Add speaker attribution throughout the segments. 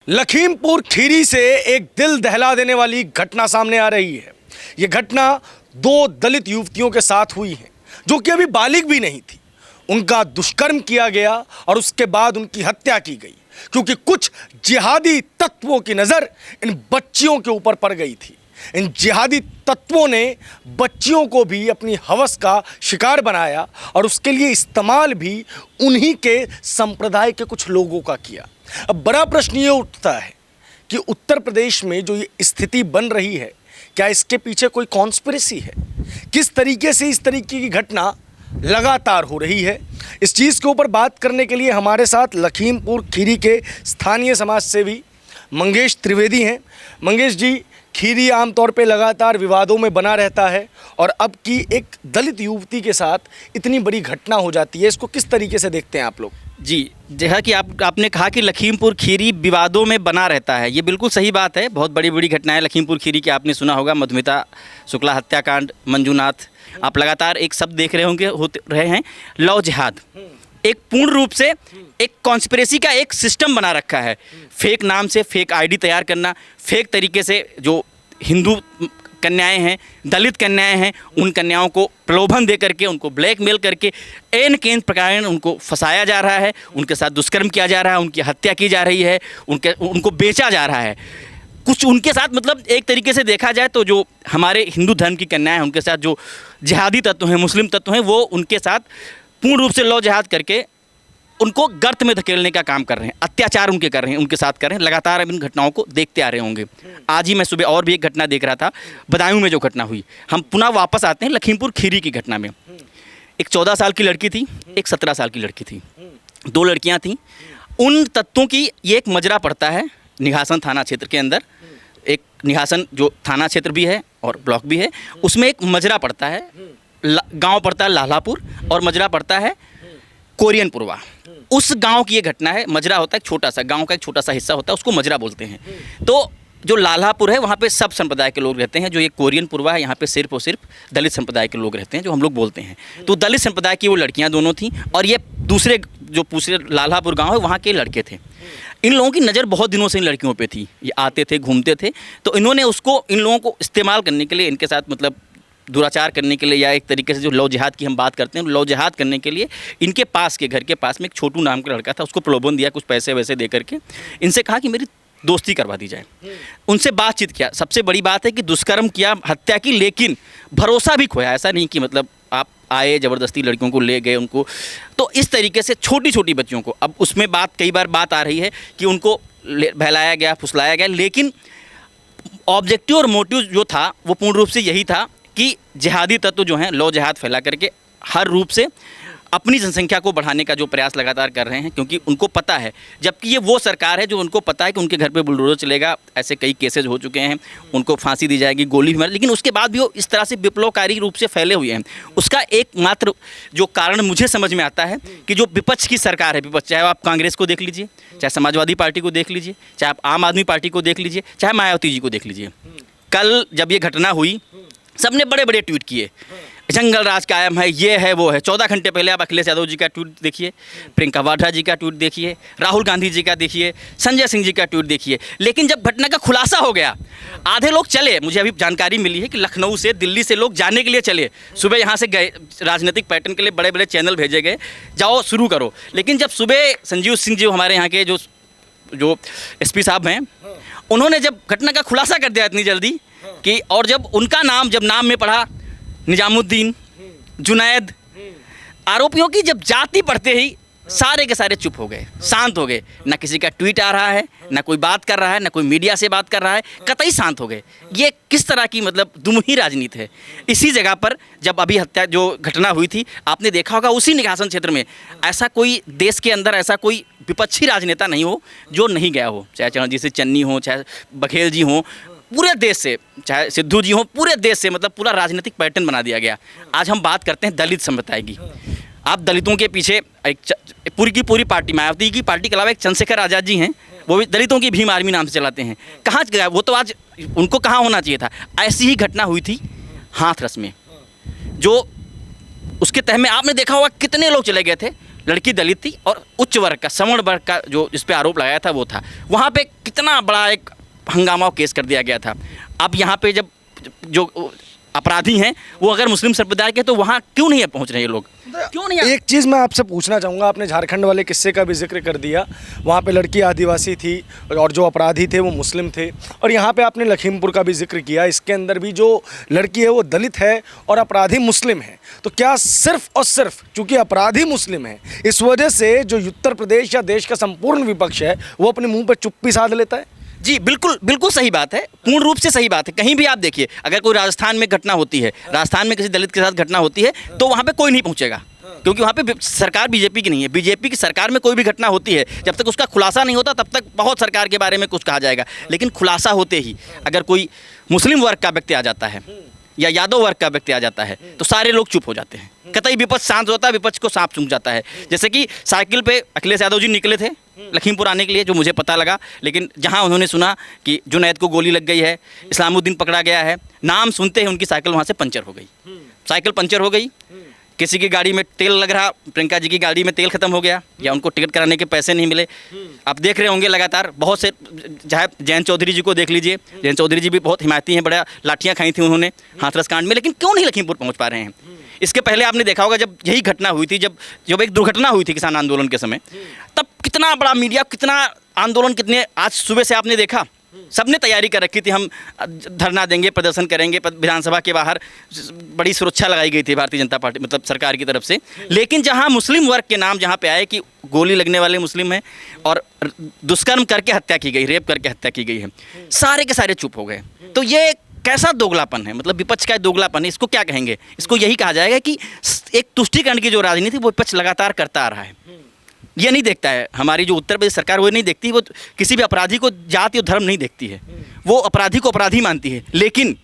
Speaker 1: लखीमपुर खीरी से एक दिल दहला देने वाली घटना सामने आ रही है। ये घटना दो दलित युवतियों के साथ हुई है जो कि अभी बालिग भी नहीं थी। उनका दुष्कर्म किया गया और उसके बाद उनकी हत्या की गई क्योंकि कुछ जिहादी तत्वों की नज़र इन बच्चियों के ऊपर पड़ गई थी। इन जिहादी तत्वों ने बच्चियों को भी अपनी हवस का शिकार बनाया और उसके लिए इस्तेमाल भी उन्हीं के संप्रदाय के कुछ लोगों का किया। अब बड़ा प्रश्न ये उठता है कि उत्तर प्रदेश में जो ये स्थिति बन रही है, क्या इसके पीछे कोई कॉन्स्पिरेसी है? किस तरीके से इस तरीके की घटना लगातार हो रही है? इस चीज़ के ऊपर बात करने के लिए हमारे साथ लखीमपुर खीरी के स्थानीय समाज सेवी मंगेश त्रिवेदी हैं। मंगेश जी, खीरी आमतौर पे लगातार विवादों में बना रहता है और अब की एक दलित युवती के साथ इतनी बड़ी घटना हो जाती है, इसको किस तरीके से देखते हैं आप लोग?
Speaker 2: जी, जैसा कि आपने कहा कि लखीमपुर खीरी विवादों में बना रहता है, ये बिल्कुल सही बात है। बहुत बड़ी बड़ी घटनाएं लखीमपुर खीरी की आपने सुना होगा, मधुमिता शुक्ला हत्याकांड, मंजूनाथ, आप लगातार एक शब्द देख रहे होंगे, होते रहे हैं लव जिहाद। एक पूर्ण रूप से एक कॉन्स्पिरेसी का एक सिस्टम बना रखा है। फेक नाम से फेक आईडी तैयार करना, फेक तरीके से जो हिंदू कन्याएं हैं, दलित कन्याएं हैं, उन कन्याओं को प्रलोभन दे करके, उनको ब्लैकमेल करके एन केन प्रकार उनको फंसाया जा रहा है, उनके साथ दुष्कर्म किया जा रहा है, उनकी हत्या की जा रही है, उनको बेचा जा रहा है। कुछ उनके साथ मतलब एक तरीके से देखा जाए तो जो हमारे हिंदू धर्म की कन्याएं हैं, उनके साथ जो जिहादी तत्व हैं, मुस्लिम तत्व हैं, वो उनके साथ पूर्ण रूप से लव जिहाद करके उनको गर्त में धकेलने का काम कर रहे हैं, अत्याचार उनके कर रहे हैं, उनके साथ कर रहे हैं। लगातार अब इन घटनाओं को देखते आ रहे होंगे। आज ही मैं सुबह और भी एक घटना देख रहा था, बदायूं में जो घटना हुई। हम पुनः वापस आते हैं लखीमपुर खीरी की घटना में। एक 14 साल की लड़की थी, एक 17 साल की लड़की थी, दो लड़कियां थीं। उन तत्वों की ये एक मजरा पड़ता है निघासन थाना क्षेत्र के अंदर। एक निघासन जो थाना क्षेत्र भी है और ब्लॉक भी है, उसमें एक मजरा पड़ता है, गाँव पड़ता है लालापुर और मजरा पड़ता है कोरियनपुरवा। उस गांव की ये घटना है। मजरा होता है छोटा सा गांव का एक छोटा सा हिस्सा होता है, उसको मजरा बोलते हैं। तो जो लालापुर है वहाँ पे सब संप्रदाय के लोग रहते हैं। जो ये कोरियनपुरवा है, यहाँ पे सिर्फ और सिर्फ दलित संप्रदाय के लोग रहते हैं, जो हम लोग बोलते हैं। तो दलित संप्रदाय की वो लड़कियाँ दोनों थीं और ये दूसरे लालापुर गाँव है, वहाँ के लड़के थे। इन लोगों की नज़र बहुत दिनों से इन लड़कियों पे थी। ये आते थे, घूमते थे, तो इन्होंने उसको, इन लोगों को इस्तेमाल करने के लिए, इनके साथ मतलब दुराचार करने के लिए, या एक तरीके से जो लव जिहाद की हम बात करते हैं, लव जिहाद करने के लिए इनके पास के घर के पास में एक छोटू नाम का लड़का था, उसको प्रलोभन दिया कुछ पैसे वैसे दे करके। इनसे कहा कि मेरी दोस्ती करवा दी जाए। उनसे बातचीत किया। सबसे बड़ी बात है कि दुष्कर्म किया, हत्या की, लेकिन भरोसा भी खोया। ऐसा नहीं कि मतलब आप आए ज़बरदस्ती लड़कियों को ले गए उनको। तो इस तरीके से छोटी छोटी बच्चियों को, अब उसमें कई बार बात आ रही है कि उनको बहलाया गया, फुसलाया गया, लेकिन ऑब्जेक्टिव और मोटिव जो था वो पूर्ण रूप से यही था कि जिहादी तत्व जो हैं लव जिहाद फैला करके हर रूप से अपनी जनसंख्या को बढ़ाने का जो प्रयास लगातार कर रहे हैं, क्योंकि उनको पता है, जबकि ये वो सरकार है जो उनको पता है कि उनके घर पे बुलडोजर चलेगा। ऐसे कई केसेज हो चुके हैं, उनको फांसी दी जाएगी, गोली भी मार, लेकिन उसके बाद भी वो इस तरह से विप्लवकारी रूप से फैले हुए हैं। उसका एकमात्र जो कारण मुझे समझ में आता है कि जो विपक्ष की सरकार है, विपक्ष, चाहे आप कांग्रेस को देख लीजिए, चाहे समाजवादी पार्टी को देख लीजिए, चाहे आप आम आदमी पार्टी को देख लीजिए, चाहे मायावती जी को देख लीजिए। कल जब ये घटना हुई, सबने बड़े बड़े ट्वीट किए, जंगल राज कायम है, ये है, वो है। 14 घंटे पहले आप अखिलेश यादव जी का ट्वीट देखिए, प्रियंका वाड्रा जी का ट्वीट देखिए, राहुल गांधी जी का देखिए, संजय सिंह जी का ट्वीट देखिए। लेकिन जब घटना का खुलासा हो गया, आधे लोग चले। मुझे अभी जानकारी मिली है कि लखनऊ से, दिल्ली से लोग जाने के लिए चले। सुबह यहाँ से गए, राजनीतिक पैटर्न के लिए बड़े बड़े चैनल भेजे गए, जाओ शुरू करो। लेकिन जब सुबह संजीव सिंह जी, हमारे यहाँ के जो SP साहब हैं, उन्होंने जब घटना का खुलासा कर दिया इतनी जल्दी कि, और जब उनका नाम जब नाम में पढ़ा, निजामुद्दीन, जुनैद, आरोपियों की जब जाति पढ़ते ही सारे के सारे चुप हो गए, शांत हो गए। ना किसी का ट्वीट आ रहा है, ना कोई बात कर रहा है, ना कोई मीडिया से बात कर रहा है, कतई शांत हो गए। ये किस तरह की मतलब दुमुही राजनीति है। इसी जगह पर जब अभी हत्या जो घटना हुई थी, आपने देखा होगा उसी निघासन क्षेत्र में ऐसा कोई देश के अंदर ऐसा कोई विपक्षी राजनेता नहीं हो जो नहीं गया हो, चाहे चरणजीत सिंह चन्नी हो, चाहे बघेल जी हों, पूरे देश से, चाहे सिद्धू जी हों, पूरे देश से मतलब पूरा राजनीतिक पैटर्न बना दिया गया। आज हम बात करते हैं दलित संप्रदाय की। आप दलितों के पीछे एक पूरी की पूरी पार्टी, मायावती की पार्टी के अलावा एक चंद्रशेखर आज़ाद जी हैं, वो भी दलितों की भीम आर्मी नाम से चलाते हैं। कहाँ गया वो? तो आज उनको कहाँ होना चाहिए था। ऐसी ही घटना हुई थी हाथरस में, जो उसके तह में आपने देखा होगा कितने लोग चले गए थे। लड़की दलित थी और उच्च वर्ग का, सवर्ण वर्ग का जो इस पे आरोप लगाया था वो था। वहाँ पे कितना बड़ा एक हंगामा और केस कर दिया गया था। अब यहाँ पे जब जो अपराधी हैं वो अगर मुस्लिम संप्रदाय के, तो वहाँ क्यों नहीं पहुँच रहे ये लोग, क्यों नहीं?
Speaker 1: एक चीज़ मैं आपसे पूछना चाहूँगा, आपने झारखंड वाले किस्से का भी जिक्र कर दिया, वहाँ पे लड़की आदिवासी थी और जो अपराधी थे वो मुस्लिम थे, और यहाँ पे आपने लखीमपुर का भी जिक्र किया, इसके अंदर भी जो लड़की है वो दलित है और अपराधी मुस्लिम है। तो क्या सिर्फ और सिर्फ चूँकि अपराधी मुस्लिम है इस वजह से जो उत्तर प्रदेश या देश का संपूर्ण विपक्ष है वो अपने मुँह पर चुप्पी साध लेता है?
Speaker 2: जी बिल्कुल, बिल्कुल सही बात है, पूर्ण रूप से सही बात है। कहीं भी आप देखिए, अगर कोई राजस्थान में घटना होती है, राजस्थान में किसी दलित के साथ घटना होती है, तो वहाँ पे कोई नहीं पहुँचेगा, क्योंकि वहाँ पे सरकार बीजेपी की नहीं है। बीजेपी की सरकार में कोई भी घटना होती है, जब तक उसका खुलासा नहीं होता तब तक बहुत सरकार के बारे में कुछ कहा जाएगा, लेकिन खुलासा होते ही अगर कोई मुस्लिम वर्ग का व्यक्ति आ जाता है या यादव वर्ग का व्यक्ति आ जाता है तो सारे लोग चुप हो जाते हैं। कतई विपक्ष शांत होता है, विपक्ष को सांप सूंघ जाता है। जैसे कि साइकिल पे अखिलेश यादव जी निकले थे लखीमपुर आने के लिए, जो मुझे पता लगा, लेकिन जहां उन्होंने सुना कि जुनैद को गोली लग गई है, इस्लामुद्दीन पकड़ा गया है, नाम सुनते ही उनकी साइकिल वहां से पंचर हो गई। साइकिल पंचर हो गई, किसी की गाड़ी में तेल लग रहा, प्रियंका जी की गाड़ी में तेल खत्म हो गया, या उनको टिकट कराने के पैसे नहीं मिले। आप देख रहे होंगे लगातार बहुत से, चाहे जयंत चौधरी जी को देख लीजिए, जयंत चौधरी जी भी बहुत हिमायती हैं, बड़ा लाठियाँ खाई थी उन्होंने हाथरस कांड में, लेकिन क्यों नहीं लखीमपुर पहुँच पा रहे हैं? इसके पहले आपने देखा होगा जब यही घटना हुई थी, जब एक दुर्घटना हुई थी किसान आंदोलन के समय, तब कितना बड़ा मीडिया, कितना आंदोलन, कितने, आज सुबह से आपने देखा सबने तैयारी कर रखी थी, हम धरना देंगे, प्रदर्शन करेंगे, विधानसभा के बाहर बड़ी सुरक्षा लगाई गई थी भारतीय जनता पार्टी मतलब सरकार की तरफ से। लेकिन जहां मुस्लिम वर्ग के नाम जहां पे आए कि गोली लगने वाले मुस्लिम हैं और दुष्कर्म करके हत्या की गई, रेप करके हत्या की गई है, सारे के सारे चुप हो गए। तो ये कैसा दोगलापन है, मतलब विपक्ष का दोगलापन है, इसको क्या कहेंगे? इसको यही कहा जाएगा कि एक तुष्टीकरण की जो राजनीति वो विपक्ष लगातार करता आ रहा है। ये नहीं देखता है, हमारी जो उत्तर प्रदेश सरकार वो नहीं देखती, वो किसी भी अपराधी को जाति और धर्म नहीं देखती है, वो अपराधी को अपराधी मानती है। लेकिन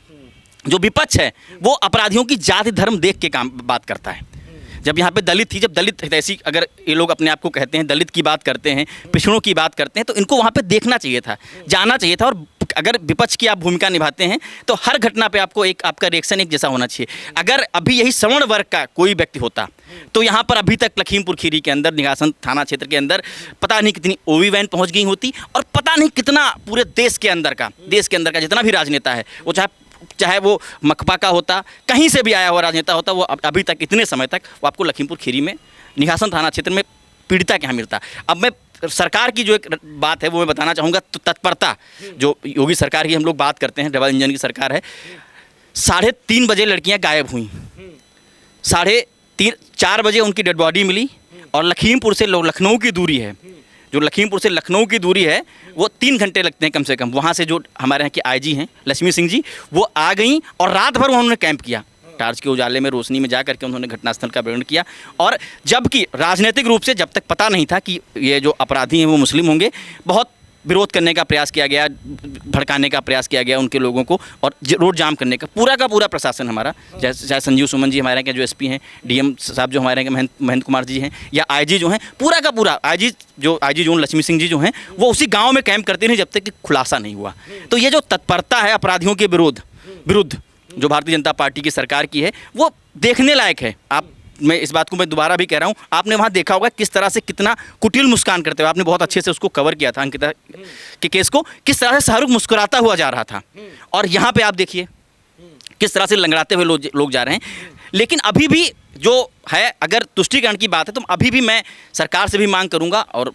Speaker 2: जो विपक्ष है वो अपराधियों की जाति धर्म देख के काम बात करता है। जब यहाँ पे दलित थी, जब दलित ऐसी, अगर ये लोग अपने आप को कहते हैं दलित की बात करते हैं, पिछड़ों की बात करते हैं, तो इनको वहाँ पे देखना चाहिए था, जाना चाहिए था। और अगर विपक्ष की आप भूमिका निभाते हैं तो हर घटना पे आपको आपका रिएक्शन एक जैसा होना चाहिए। अगर अभी यही सवर्ण वर्ग का कोई व्यक्ति होता तो यहाँ पर अभी तक लखीमपुर खीरी के अंदर, निगासन थाना क्षेत्र के अंदर पता नहीं कितनी ओवी वैन पहुँच गई होती, और पता नहीं कितना पूरे देश के अंदर का जितना भी राजनेता है, वो चाहे वो मकपा का होता, कहीं से भी आया हुआ राजनेता होता, वो अभी तक इतने समय तक वो आपको लखीमपुर खीरी में निगासन थाना क्षेत्र में पीड़िता के यहाँ मिलता। अब मैं सरकार की जो एक बात है वो मैं बताना चाहूँगा, तो तत्परता जो योगी सरकार की हम लोग बात करते हैं, डबल इंजन की सरकार है। 3:30 बजे लड़कियाँ गायब हुई, 4 बजे उनकी डेड बॉडी मिली, और लखीमपुर से लखनऊ की दूरी है, जो लखीमपुर से लखनऊ की दूरी है वो 3 घंटे लगते हैं कम से कम। वहाँ से जो हमारे यहाँ की आईजी हैं लक्ष्मी सिंह जी, वो आ गई और रात भर उन्होंने कैंप किया, टार्च के उजाले में, रोशनी में जा करके उन्होंने घटनास्थल का वर्णन किया। और जबकि राजनीतिक रूप से जब तक पता नहीं था कि ये जो अपराधी हैं वो मुस्लिम होंगे, बहुत विरोध करने का प्रयास किया गया, भड़काने का प्रयास किया गया उनके लोगों को, और रोड जाम करने का पूरा प्रशासन हमारा, चाहे संजीव सुमन जी हमारे यहाँ के जो एसपी हैं, डीएम साहब जो हमारे यहाँ के महेंद्र कुमार जी हैं, या आईजी जो हैं, पूरा का पूरा आईजी जोन लक्ष्मी सिंह जी जो हैं, वो उसी गाँव में कैंप करते रहे जब तक कि खुलासा नहीं हुआ। तो ये जो तत्परता है अपराधियों के विरुद्ध जो भारतीय जनता पार्टी की सरकार की है, वो देखने लायक है। मैं इस बात को मैं दोबारा भी कह रहा हूँ, आपने वहाँ देखा होगा किस तरह से कितना कुटिल मुस्कान करते हुए, आपने बहुत अच्छे से उसको कवर किया था अंकिता के केस को, किस तरह से शाहरुख मुस्कुराता हुआ जा रहा था, और यहाँ पे आप देखिए किस तरह से लंगड़ाते हुए लोग जा रहे हैं। लेकिन अभी भी जो है, अगर तुष्टीकरण की बात है, तो अभी भी मैं सरकार से भी मांग करूंगा, और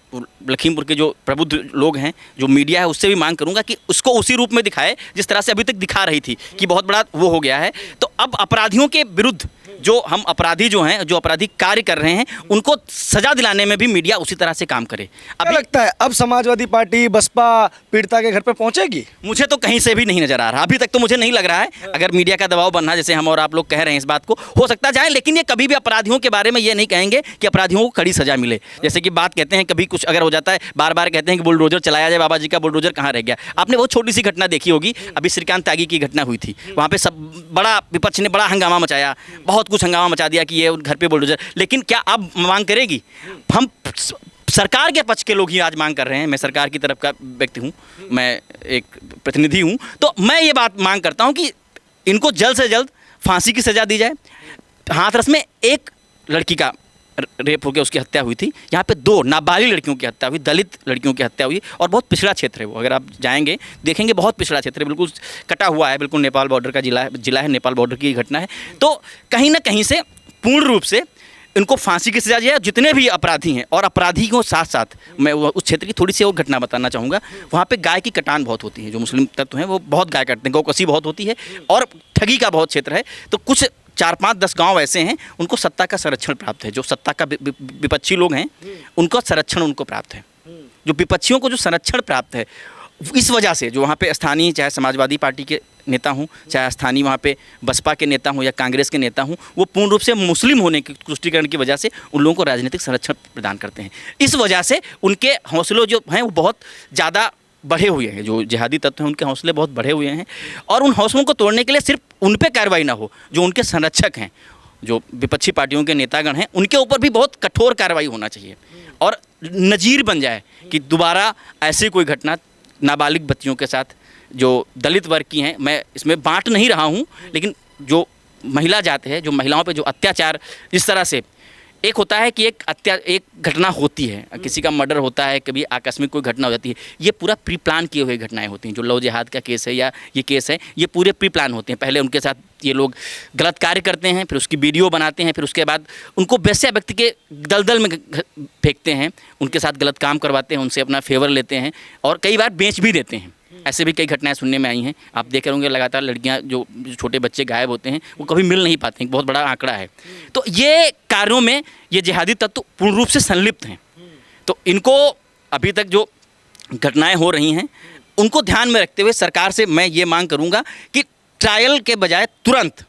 Speaker 2: लखीमपुर के जो प्रबुद्ध लोग हैं, जो मीडिया है, उससे भी मांग करूंगा कि उसको उसी रूप में दिखाए जिस तरह से अभी तक दिखा रही थी कि बहुत बड़ा वो हो गया है। तो अब अपराधियों के विरुद्ध जो हम अपराधी जो हैं, जो अपराधी कार्य कर रहे हैं, उनको सजा दिलाने में भी मीडिया उसी तरह से काम करे।
Speaker 1: अब लगता है अब समाजवादी पार्टी बसपा पीड़िता के घर पे पहुंचेगी?
Speaker 2: मुझे तो कहीं से भी नहीं नजर आ रहा, अभी तक तो मुझे नहीं लग रहा है। अगर मीडिया का दबाव बनना, जैसे हम और आप लोग कह रहे हैं इस बात को, हो सकता जाए, लेकिन ये कभी भी अपराधियों के बारे में ये नहीं कहेंगे कि अपराधियों को कड़ी सजा मिले। जैसे कि बात कहते हैं, कभी कुछ अगर हो जाता है, बार बार कहते हैं कि बुलडोजर चलाया जाए, बाबा जी का बुलडोजर कहाँ रह गया। आपने वो छोटी सी घटना देखी होगी, अभी श्रीकांत त्यागी की घटना हुई थी, वहाँ पे सब बड़ा विपक्ष ने बड़ा हंगामा मचाया, बहुत कुछ हंगामा मचा दिया कि ये घर पे बुलडोजर। लेकिन क्या अब मांग करेगी? हम सरकार के पक्ष के लोग ही आज मांग कर रहे हैं। मैं सरकार की तरफ का व्यक्ति हूँ, मैं एक प्रतिनिधि हूँ, तो मैं ये बात मांग करता हूँ कि इनको जल्द से जल्द फांसी की सज़ा दी जाए। हाथरस में एक लड़की का रेप होकर उसकी हत्या हुई थी, यहाँ पे 2 नाबालिग लड़कियों की हत्या हुई, दलित लड़कियों की हत्या हुई, और बहुत पिछड़ा क्षेत्र है वो। अगर आप जाएंगे देखेंगे बहुत पिछड़ा क्षेत्र है, बिल्कुल कटा हुआ है, बिल्कुल नेपाल बॉर्डर का जिला है, नेपाल बॉर्डर की घटना है। तो कहीं ना कहीं से पूर्ण रूप से इनको फांसी की सजा दी है। जितने भी अपराधी हैं, और अपराधी को साथ साथ मैं उस क्षेत्र की थोड़ी सी और घटना बताना चाहूँगा। वहाँ पे गाय की कटान बहुत होती है, जो मुस्लिम तत्व हैं वो बहुत गाय काटते हैं, गौकसी बहुत होती है, और ठगी का बहुत क्षेत्र है। तो कुछ 4-5-10 गांव ऐसे हैं उनको सत्ता का संरक्षण प्राप्त है, जो सत्ता का विपक्षी लोग हैं उनका संरक्षण उनको प्राप्त है। जो विपक्षियों को जो संरक्षण प्राप्त है, इस वजह से जो वहाँ पे स्थानीय, चाहे समाजवादी पार्टी के नेता हूँ, चाहे स्थानीय वहाँ पे बसपा के नेता हूँ या कांग्रेस के नेता हूँ, वो पूर्ण रूप से मुस्लिम होने की तुष्टिकरण की वजह से उन लोगों को राजनीतिक संरक्षण प्रदान करते हैं। इस वजह से उनके हौसले जो हैं वो बहुत ज़्यादा बढ़े हुए हैं। जो जिहादी तत्व हैं उनके हौसले बहुत बढ़े हुए हैं, और उन हौसलों को तोड़ने के लिए सिर्फ उन पर कार्रवाई ना हो, जो उनके संरक्षक हैं, जो विपक्षी पार्टियों के नेतागण हैं, उनके ऊपर भी बहुत कठोर कार्रवाई होना चाहिए, और नज़ीर बन जाए कि दोबारा ऐसी कोई घटना नाबालिग बच्चियों के साथ, जो दलित वर्ग की हैं, मैं इसमें बांट नहीं रहा हूँ, लेकिन जो महिला जाति है, जो महिलाओं पे जो अत्याचार इस तरह से, एक होता है कि एक घटना होती है, किसी का मर्डर होता है, कभी आकस्मिक कोई घटना हो जाती है, ये पूरा प्री प्लान किए हुए घटनाएं होती हैं। जो लव जिहाद का केस है या ये केस है, ये पूरे प्री प्लान होते हैं। पहले उनके साथ ये लोग गलत कार्य करते हैं, फिर उसकी वीडियो बनाते हैं, फिर उसके बाद उनको वैसे व्यक्ति के दलदल में फेंकते हैं, उनके साथ गलत काम करवाते हैं, उनसे अपना फेवर लेते हैं, और कई बार बेच भी देते हैं। ऐसे भी कई घटनाएं सुनने में आई हैं। आप देख रहे होंगे लगातार लड़कियां, जो छोटे बच्चे गायब होते हैं, वो कभी मिल नहीं पाते हैं, बहुत बड़ा आंकड़ा है। तो ये कार्यों में ये जिहादी तत्व पूर्ण रूप से संलिप्त हैं। तो इनको अभी तक जो घटनाएं हो रही हैं उनको ध्यान में रखते हुए सरकार से मैं ये मांग करूँगा कि ट्रायल के बजाय तुरंत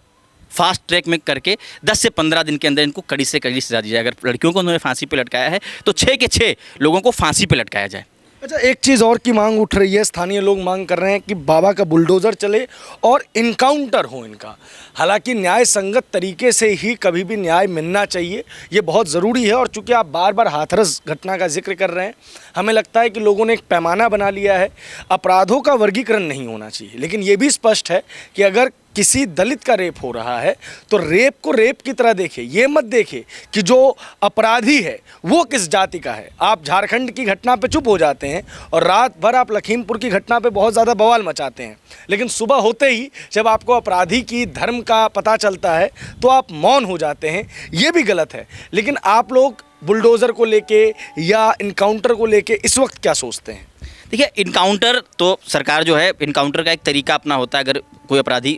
Speaker 2: फास्ट ट्रैक में करके 10 से 15 दिन के अंदर इनको कड़ी से कड़ी सजा दी जाए। अगर लड़कियों को उन्होंने फांसी पर लटकाया है तो 6 के 6 लोगों को फांसी पर लटकाया जाए।
Speaker 1: अच्छा, एक चीज़ और की मांग उठ रही है, स्थानीय लोग मांग कर रहे हैं कि बाबा का बुलडोज़र चले और इनकाउंटर हो इनका। हालांकि न्याय संगत तरीके से ही कभी भी न्याय मिलना चाहिए, ये बहुत ज़रूरी है। और चूंकि आप बार बार हाथरस घटना का जिक्र कर रहे हैं, हमें लगता है कि लोगों ने एक पैमाना बना लिया है। अपराधों का वर्गीकरण नहीं होना चाहिए, लेकिन ये भी स्पष्ट है कि अगर किसी दलित का रेप हो रहा है तो रेप को रेप की तरह देखे, ये मत देखे कि जो अपराधी है वो किस जाति का है। आप झारखंड की घटना पे चुप हो जाते हैं और रात भर आप लखीमपुर की घटना पे बहुत ज़्यादा बवाल मचाते हैं, लेकिन सुबह होते ही जब आपको अपराधी की धर्म का पता चलता है तो आप मौन हो जाते हैं। ये भी गलत है। लेकिन आप लोग बुलडोज़र को लेके या इनकाउंटर को लेके इस वक्त क्या सोचते हैं?
Speaker 2: देखिए, इनकाउंटर तो सरकार जो है, इनकाउंटर का एक तरीका अपना होता है। अगर कोई अपराधी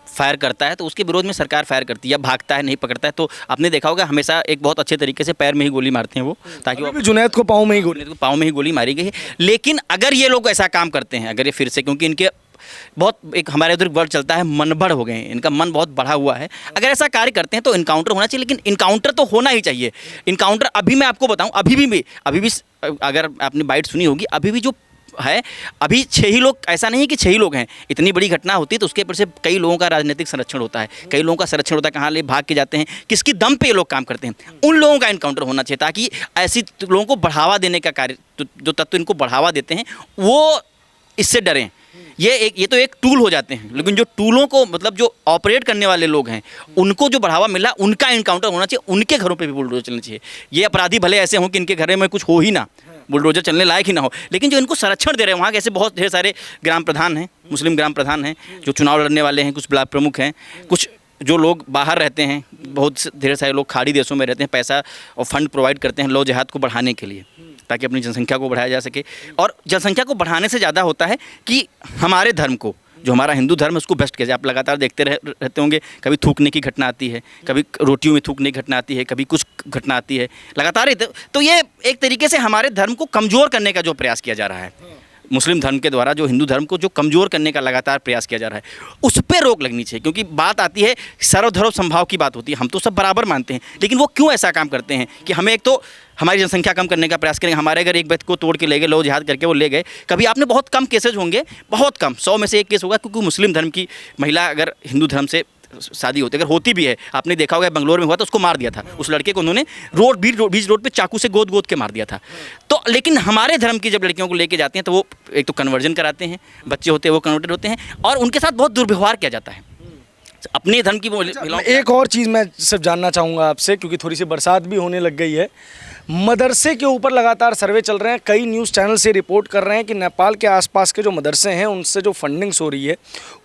Speaker 2: फायर करता है तो उसके विरोध में सरकार फायर करती है, या भागता है, नहीं पकड़ता है, तो आपने देखा होगा हमेशा एक बहुत अच्छे तरीके से पैर में ही गोली मारते हैं वो, ताकि वो
Speaker 1: जुनैद को पाँव में ही गोली
Speaker 2: मारी गई है। लेकिन अगर ये लोग ऐसा काम करते हैं, अगर ये फिर से, क्योंकि इनके बहुत, एक हमारे उधर वर्ड चलता है, मनबड़ हो गए हैं, इनका मन बहुत बढ़ा हुआ है। अगर ऐसा कार्य करते हैं तो इनकाउंटर होना चाहिए, लेकिन इनकाउंटर तो होना ही चाहिए। इनकाउंटर अभी मैं आपको बताऊं, अभी भी अगर आपने बाइट सुनी होगी, अभी भी जो है, अभी 6 ही लोग, ऐसा नहीं कि 6 ही लोग हैं। इतनी बड़ी घटना होती है तो उसके ऊपर से कई लोगों का राजनीतिक संरक्षण होता है, कई लोगों का संरक्षण होता है, कहाँ ले भाग के जाते हैं, किसकी दम पे ये लोग काम करते हैं। उन लोगों का इनकाउंटर होना चाहिए, ताकि ऐसी लोगों को बढ़ावा देने का कार्य, जो तत्व इनको बढ़ावा देते हैं वो इससे डरें। ये तो एक टूल हो जाते हैं, लेकिन जो टूलों को, मतलब जो ऑपरेट करने वाले लोग हैं, उनको जो बढ़ावा मिला, उनका इनकाउंटर होना चाहिए। उनके घरों पे भी बुलडोजर चलने चाहिए। ये अपराधी भले ऐसे हों कि इनके घर में कुछ हो ही ना, बुलडोजर चलने लायक ही ना हो, लेकिन जो इनको संरक्षण दे रहे हैं, वहाँ के ऐसे बहुत ढेर सारे ग्राम प्रधान हैं, मुस्लिम ग्राम प्रधान हैं, जो चुनाव लड़ने वाले हैं, कुछ ब्लॉक प्रमुख हैं, कुछ जो लोग बाहर रहते हैं, बहुत ढेर सारे लोग खाड़ी देशों में रहते हैं, पैसा और फंड प्रोवाइड करते हैं लव जिहाद को बढ़ाने के लिए, ताकि अपनी जनसंख्या को बढ़ाया जा सके। और जनसंख्या को बढ़ाने से ज़्यादा होता है कि हमारे धर्म को, जो हमारा हिंदू धर्म है, उसको बेस्ट किया जाए। आप लगातार देखते रहते होंगे, कभी थूकने की घटना आती है, कभी रोटियों में थूकने की घटना आती है, कभी कुछ घटना आती है लगातार। तो ये एक तरीके से हमारे धर्म को कमज़ोर करने का जो प्रयास किया जा रहा है, मुस्लिम धर्म के द्वारा जो हिंदू धर्म को जो कमज़ोर करने का लगातार प्रयास किया जा रहा है, उस पर रोक लगनी चाहिए। क्योंकि बात आती है, सर्वधर्म समभाव की बात होती है, हम तो सब बराबर मानते हैं, लेकिन वो क्यों ऐसा काम करते हैं कि हमें एक तो हमारी जनसंख्या कम करने का प्रयास करेंगे, हमारे अगर एक व्यक्ति को तोड़ के ले गए, लव जिहाद करके वो ले गए। कभी आपने बहुत कम केसेज होंगे, बहुत कम, 100 में से 1 केस होगा, क्योंकि मुस्लिम धर्म की महिला अगर हिंदू धर्म से शादी होती, अगर होती भी है, आपने देखा होगा बंगलोर में हुआ था, उसको मार दिया था, उस लड़के को उन्होंने बीच रोड पे चाकू से गोद के मार दिया था। तो लेकिन हमारे धर्म की जब लड़कियों को लेके जाते हैं तो वो एक तो कन्वर्जन कराते हैं, बच्चे होते हैं वो कन्वर्टेड होते हैं, और उनके साथ बहुत दुर्व्यवहार किया जाता है। अपने धर्म की
Speaker 1: एक और चीज़ मैं सिर्फ जानना चाहूँगा आपसे, क्योंकि थोड़ी सी बरसात भी होने लग गई है। मदरसे के ऊपर लगातार सर्वे चल रहे हैं, कई न्यूज़ चैनल से रिपोर्ट कर रहे हैं कि नेपाल के आसपास के जो मदरसे हैं उनसे जो फंडिंग्स हो रही है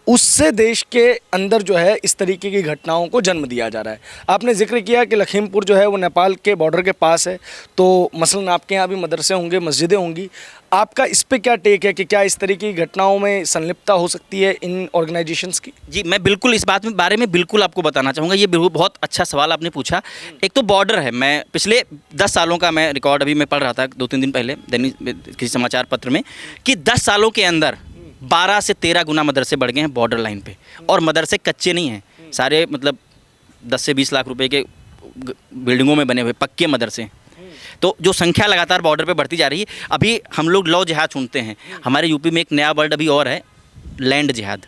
Speaker 1: उससे देश के अंदर जो है इस तरीके की घटनाओं को जन्म दिया जा रहा है। आपने जिक्र किया कि लखीमपुर जो है वो नेपाल के बॉर्डर के पास है, तो मसलन आपके यहाँ भी मदरसे होंगे, मस्जिदें होंगी। आपका इस पे क्या टेक है कि क्या इस तरीके की घटनाओं में संलिप्तता हो सकती है इन ऑर्गेनाइजेशंस की?
Speaker 2: जी, मैं बिल्कुल इस बात में बारे में बिल्कुल आपको बताना चाहूँगा। ये बहुत अच्छा सवाल आपने पूछा। एक तो बॉर्डर है, मैं पिछले 10 सालों का मैं रिकॉर्ड अभी मैं पढ़ रहा था 2-3 दिन पहले दैनिक किसी समाचार पत्र में कि 10 सालों के अंदर 12 से 13 गुना मदरसे बढ़ गए हैं बॉर्डर लाइन पे। और मदरसे कच्चे नहीं हैं, सारे मतलब 10 से 20 लाख रुपए के बिल्डिंगों में बने हुए पक्के मदरसे। तो जो संख्या लगातार बॉर्डर पे बढ़ती जा रही है। अभी हम लोग लव जिहाद सुनते हैं, हमारे यूपी में एक नया वर्ड अभी और है, लैंड जिहाद,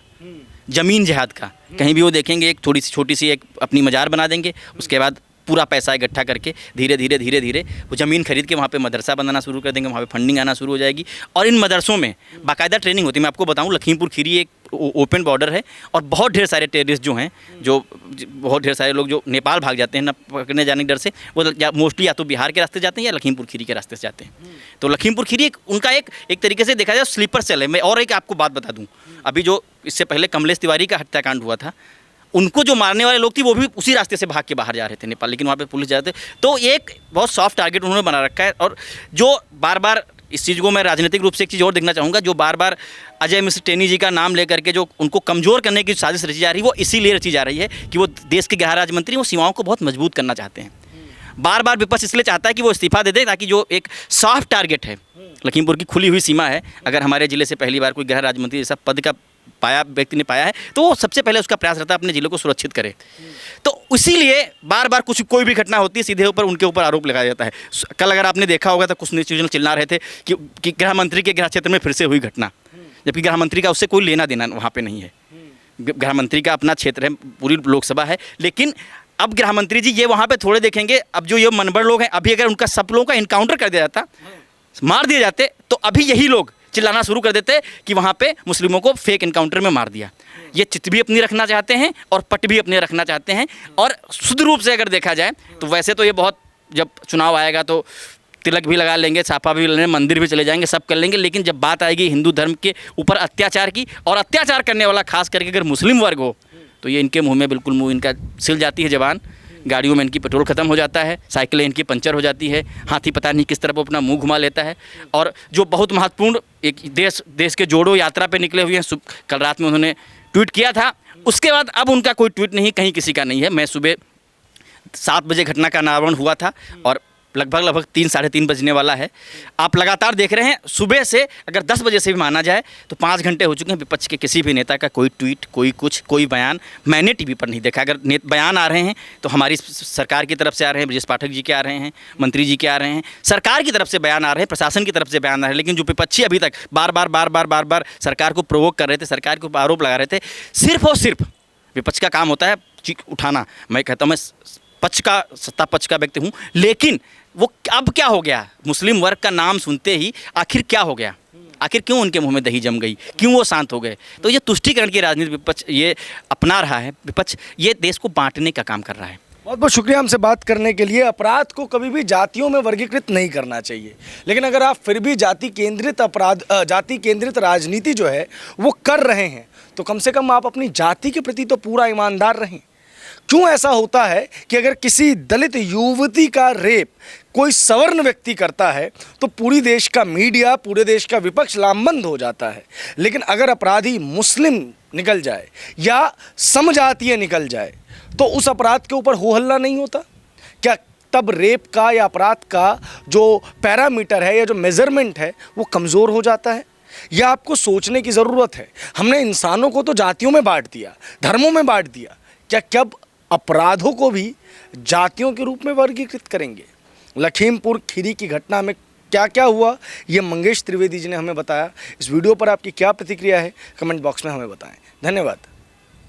Speaker 2: ज़मीन जिहाद का। कहीं भी वो देखेंगे एक थोड़ी सी छोटी सी एक अपनी मज़ार बना देंगे, उसके बाद पूरा पैसा इकट्ठा करके धीरे धीरे वो ज़मीन खरीद के वहाँ पे मदरसा बनाना शुरू कर देंगे, वहाँ पे फंडिंग आना शुरू हो जाएगी। और इन मदरसों में बाकायदा ट्रेनिंग होती है। मैं आपको बताऊँ, लखीमपुर खीरी एक ओपन बॉर्डर है और बहुत ढेर सारे टेररिस्ट जो हैं, जो बहुत ढेर सारे लोग जो नेपाल भाग जाते हैं ना पकड़ने जाने के डर से, वो मोस्टली या तो बिहार के रास्ते जाते हैं या लखीमपुर खीरी के रास्ते से जाते हैं। तो लखीमपुर खीरी उनका एक तरीके से देखा जाए स्लीपर सेल है। मैं और एक आपको बात बता दूँ, अभी जो इससे पहले कमलेश तिवारी का हत्याकांड हुआ था, उनको जो मारने वाले लोग थे वो भी उसी रास्ते से भाग के बाहर जा रहे थे नेपाल, लेकिन वहाँ पे पुलिस जाते। तो एक बहुत सॉफ्ट टारगेट उन्होंने बना रखा है। और जो बार बार इस चीज़ को मैं राजनीतिक रूप से एक चीज़ और देखना चाहूँगा, जो बार बार अजय मिश्र टेनी जी का नाम लेकर के जो उनको कमज़ोर करने की साजिश रची जा रही है, वो इसीलिए रची जा रही है कि वो देश के गृह राज्य मंत्री वो सीमाओं को बहुत मजबूत करना चाहते हैं। बार बार विपक्ष इसलिए चाहता है कि वो इस्तीफा दे दे, ताकि जो एक सॉफ्ट टारगेट है, लखीमपुर की खुली हुई सीमा है, अगर हमारे ज़िले से पहली बार कोई गृह राज्य मंत्री जैसा पद का व्यक्ति ने पाया है, तो वो सबसे पहले उसका प्रयास रहता है अपने ज़िले को सुरक्षित करे। तो इसीलिए बार बार कोई भी घटना होती है सीधे उनके ऊपर आरोप लगाया जाता है। कल अगर आपने देखा होगा तो कुछ न्यूज़ चैनल चिल्ला रहे थे कि गृह मंत्री के गृह क्षेत्र में फिर से हुई घटना, जबकि गृह मंत्री का उससे कोई लेना देना वहाँ पे नहीं है। गृह मंत्री का अपना क्षेत्र है, पूरी लोकसभा है। लेकिन अब गृह मंत्री जी ये वहाँ पे थोड़े देखेंगे, अब जो ये मनबड़ लोग हैं, अभी अगर उनका सब लोगों का इनकाउंटर कर दिया जाता, मार दिए जाते, तो अभी यही लोग चिल्लाना शुरू कर देते कि वहाँ पे मुस्लिमों को फेक इनकाउंटर में मार दिया। ये चित भी अपनी रखना चाहते हैं और पट भी अपने रखना चाहते हैं। और शुद्ध रूप से अगर देखा जाए तो वैसे तो ये बहुत, जब चुनाव आएगा तो तिलक भी लगा लेंगे, छापा भी लेंगे, मंदिर भी चले जाएंगे, सब कर लेंगे। लेकिन जब बात आएगी हिंदू धर्म के ऊपर अत्याचार की, और अत्याचार करने वाला खास करके अगर मुस्लिम वर्ग हो, तो ये इनके मुँह में बिल्कुल मुँह इनका सिल जाती है जबान। गाड़ियों में इनकी पेट्रोल ख़त्म हो जाता है, साइकिलें इनकी पंचर हो जाती है, हाथी पता नहीं किस तरफ अपना मुंह घुमा लेता है। और जो बहुत महत्वपूर्ण एक देश के जोड़ो यात्रा पे निकले हुए हैं, कल रात में उन्होंने ट्वीट किया था, उसके बाद अब उनका कोई ट्वीट नहीं, कहीं किसी का नहीं है। मैं सुबह 7 बजे घटना का अनावरण हुआ था और लगभग 3 साढ़े 3 बजने वाला है। आप लगातार देख रहे हैं, सुबह से अगर 10 बजे से भी माना जाए तो 5 घंटे हो चुके हैं, विपक्ष के किसी भी नेता का कोई ट्वीट, कोई बयान मैंने टीवी पर नहीं देखा। अगर बयान आ रहे हैं तो हमारी सरकार की तरफ से आ रहे हैं, ब्रजेश पाठक जी के आ रहे हैं, मंत्री जी के आ रहे हैं, सरकार की तरफ से बयान आ रहे हैं, प्रशासन की तरफ से बयान आ रहे हैं। लेकिन जो विपक्षी अभी तक बार बार सरकार को प्रोवोक कर रहे थे, सरकार के ऊपर आरोप लगा रहे थे, सिर्फ और सिर्फ विपक्ष का काम होता है चीख उठाना। मैं कहता हूँ, मैं सत्ता पक्ष का व्यक्ति हूँ, लेकिन वो अब क्या हो गया, मुस्लिम वर्ग का नाम सुनते ही आखिर क्या हो गया, आखिर क्यों उनके मुंह में दही जम गई, क्यों वो शांत हो गए? तो ये तुष्टीकरण की राजनीति विपक्ष ये अपना रहा है। विपक्ष ये देश को बांटने का काम कर रहा है।
Speaker 1: बहुत बहुत शुक्रिया हमसे बात करने के लिए। अपराध को कभी भी जातियों में वर्गीकृत नहीं करना चाहिए, लेकिन अगर आप फिर भी जाति केंद्रित राजनीति जो है वो कर रहे हैं, तो कम से कम आप अपनी जाति के प्रति तो पूरा ईमानदार रहें। क्यों ऐसा होता है कि अगर किसी दलित युवती का रेप कोई सवर्ण व्यक्ति करता है तो पूरी देश का मीडिया, पूरे देश का विपक्ष लामबंद हो जाता है, लेकिन अगर अपराधी मुस्लिम निकल जाए या समजातीय निकल जाए तो उस अपराध के ऊपर हो हल्ला नहीं होता? क्या तब रेप का या अपराध का जो पैरामीटर है या जो मेजरमेंट है वो कमज़ोर हो जाता है? यह आपको सोचने की ज़रूरत है। हमने इंसानों को तो जातियों में बांट दिया, धर्मों में बांट दिया, क्या अपराधों को भी जातियों के रूप में वर्गीकृत करेंगे? लखीमपुर खीरी की घटना में क्या क्या हुआ, ये मंगेश त्रिवेदी जी ने हमें बताया। इस वीडियो पर आपकी क्या प्रतिक्रिया है, कमेंट बॉक्स में हमें बताएं। धन्यवाद।